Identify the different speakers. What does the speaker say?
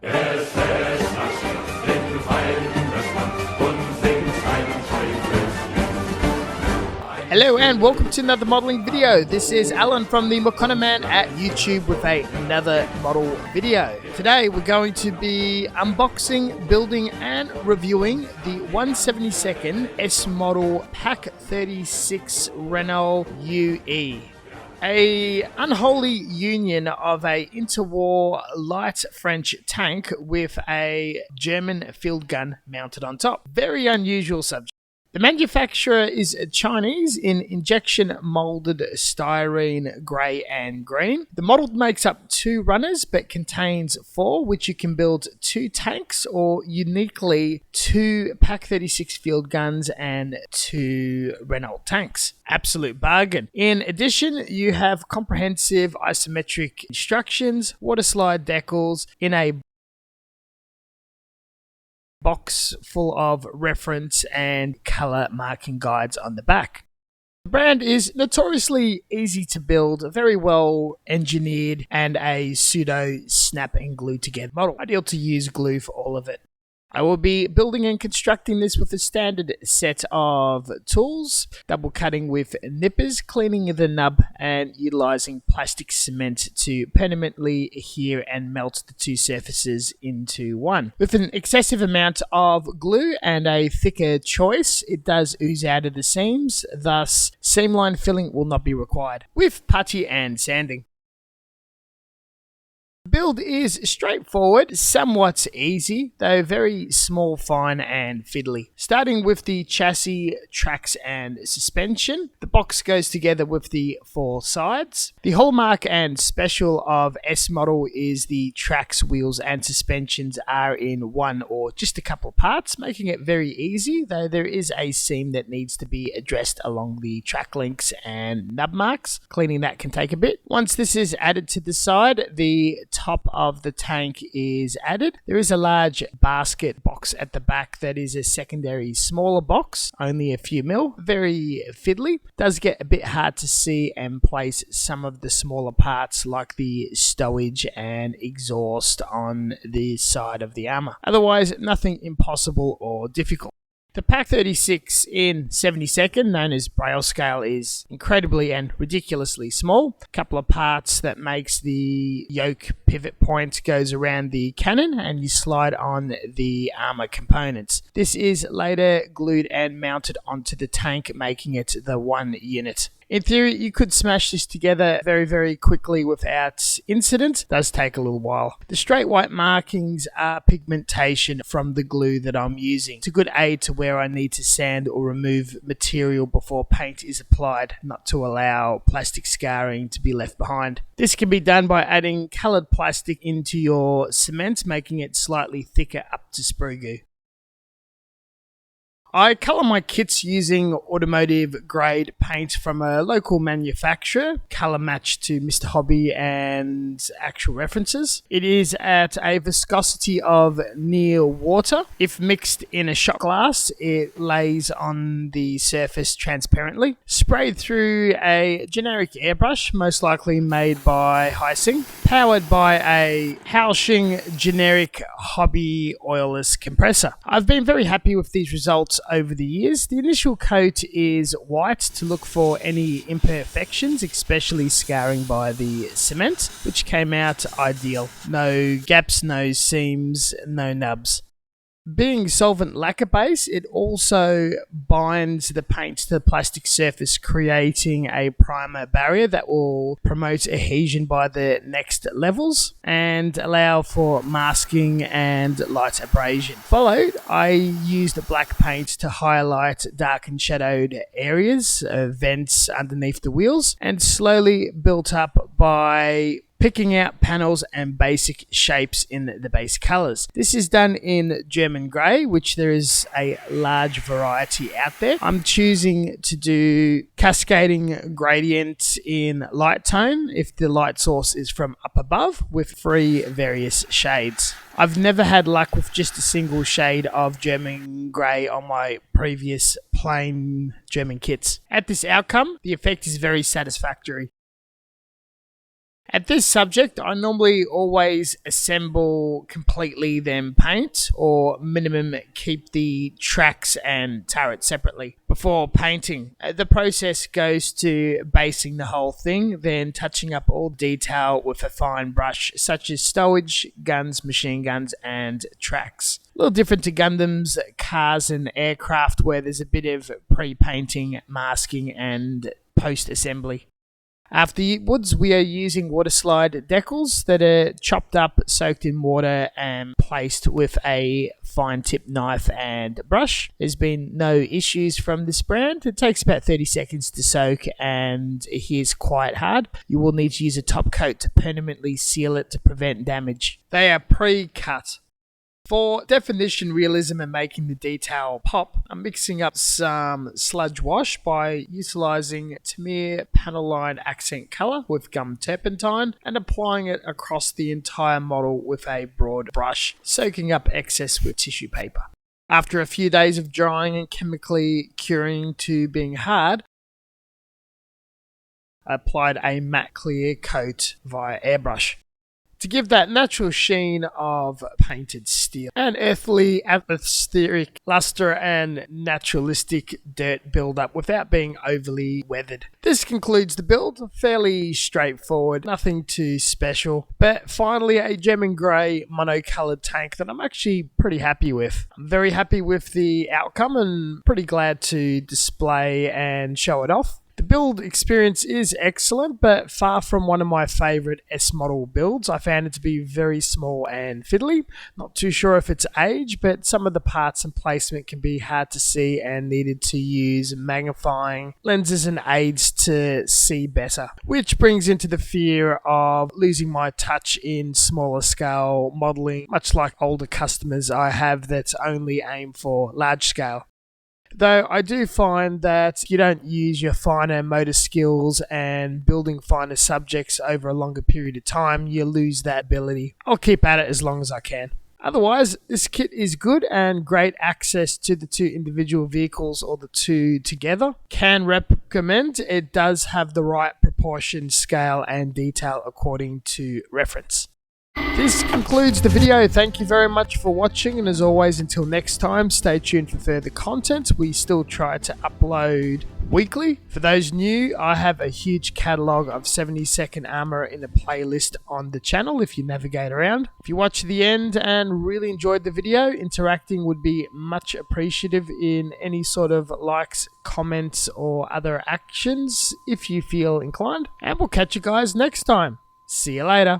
Speaker 1: Hello and welcome to another modeling video. This is Alan from the Makona Man at YouTube with another model video. Today we're going to be unboxing, building and reviewing the 1/72nd S model Pack 36 Renault UE. A unholy union of a interwar light French tank with a German field gun mounted on top. Very unusual subject. The manufacturer is Chinese in injection molded styrene grey and green. The model makes up 2 runners but contains 4, which you can build 2 tanks or uniquely 2 Pack 36 field guns and 2 Renault tanks. Absolute bargain. In addition, you have comprehensive isometric instructions, water slide decals in a box full of reference and color marking guides on the back. The brand is notoriously easy to build, very well engineered, and a pseudo snap and glue together model. Ideal to use glue for all of it. I will be building and constructing this with a standard set of tools, double cutting with nippers, cleaning the nub and utilizing plastic cement to permanently adhere and melt the 2 surfaces into one. With an excessive amount of glue and a thicker choice, it does ooze out of the seams, thus seam line filling will not be required, with putty and sanding. The build is straightforward, somewhat easy, though very small, fine and fiddly. Starting with the chassis, tracks and suspension, the box goes together with the 4 sides. The hallmark and special of S model is the tracks, wheels and suspensions are in one or just a couple parts, making it very easy, though there is a seam that needs to be addressed along the track links and nub marks. Cleaning that can take a bit. Once this is added to the side, the top of the tank is added. There is a large basket box at the back that is a secondary smaller box, only a few mil, very fiddly. Does get a bit hard to see and place some of the smaller parts like the stowage and exhaust on the side of the armor. Otherwise, nothing impossible or difficult. The Pack 36 in 72nd, known as Braille scale, is incredibly and ridiculously small. A couple of parts that makes the yoke pivot point goes around the cannon and you slide on the armor components. This is later glued and mounted onto the tank, making it the one unit. In theory, you could smash this together very, very quickly without incident. It does take a little while. The straight white markings are pigmentation from the glue that I'm using. It's a good aid to where I need to sand or remove material before paint is applied, not to allow plastic scarring to be left behind. This can be done by adding coloured plastic into your cement, making it slightly thicker up to sprue goo. I colour my kits using automotive grade paint from a local manufacturer, colour matched to Mr. Hobby and actual references. It is at a viscosity of near water. If mixed in a shot glass, it lays on the surface transparently. Sprayed through a generic airbrush, most likely made by Heising, powered by a Hausching generic hobby oilless compressor. I've been very happy with these results over the years. The initial coat is white to look for any imperfections, especially scarring by the cement, which came out ideal. No gaps, no seams, no nubs. Being solvent lacquer base, it also binds the paint to the plastic surface, creating a primer barrier that will promote adhesion by the next levels and allow for masking and light abrasion. Followed, I used black paint to highlight dark and shadowed areas, vents underneath the wheels, and slowly built up by picking out panels and basic shapes in the base colors. This is done in German grey, which there is a large variety out there. I'm choosing to do cascading gradient in light tone if the light source is from up above, with 3 various shades. I've never had luck with just a single shade of German grey on my previous plain German kits. At this outcome, the effect is very satisfactory. At this subject, I normally always assemble completely then paint, or minimum keep the tracks and turret separately before painting. The process goes to basing the whole thing, then touching up all detail with a fine brush such as stowage, guns, machine guns and tracks. A little different to Gundams, cars and aircraft where there's a bit of pre-painting, masking and post-assembly. Afterwards, we are using water slide decals that are chopped up, soaked in water, and placed with a fine tip knife and brush. There's been no issues from this brand. It takes about 30 seconds to soak and it is quite hard. You will need to use a top coat to permanently seal it to prevent damage. They are pre-cut. For definition, realism and making the detail pop, I'm mixing up some sludge wash by utilising Tamiya panel line accent colour with gum turpentine and applying it across the entire model with a broad brush, soaking up excess with tissue paper. After a few days of drying and chemically curing to being hard, I applied a matte clear coat via airbrush to give that natural sheen of painted steel, an earthly, atmospheric luster and naturalistic dirt build-up without being overly weathered. This concludes the build, fairly straightforward, nothing too special, but finally a gem and grey mono-coloured tank that I'm actually pretty happy with. I'm very happy with the outcome and pretty glad to display and show it off. The build experience is excellent, but far from one of my favourite S-model builds. I found it to be very small and fiddly. Not too sure if it's age, but some of the parts and placement can be hard to see and needed to use magnifying lenses and aids to see better. Which brings into the fear of losing my touch in smaller scale modelling, much like older customers I have that only aim for large scale. Though I do find that you don't use your finer motor skills and building finer subjects over a longer period of time, you lose that ability. I'll keep at it as long as I can. Otherwise, this kit is good and great access to the two individual vehicles or the two together. Can recommend. It does have the right proportion, scale and detail according to reference. This concludes the video. Thank you very much for watching, and as always, until next time, stay tuned for further content. We still try to upload weekly. For those new, I have a huge catalogue of 72nd Armour in a playlist on the channel if you navigate around. If you watch to the end and really enjoyed the video, interacting would be much appreciative in any sort of likes, comments or other actions if you feel inclined. And we'll catch you guys next time. See you later.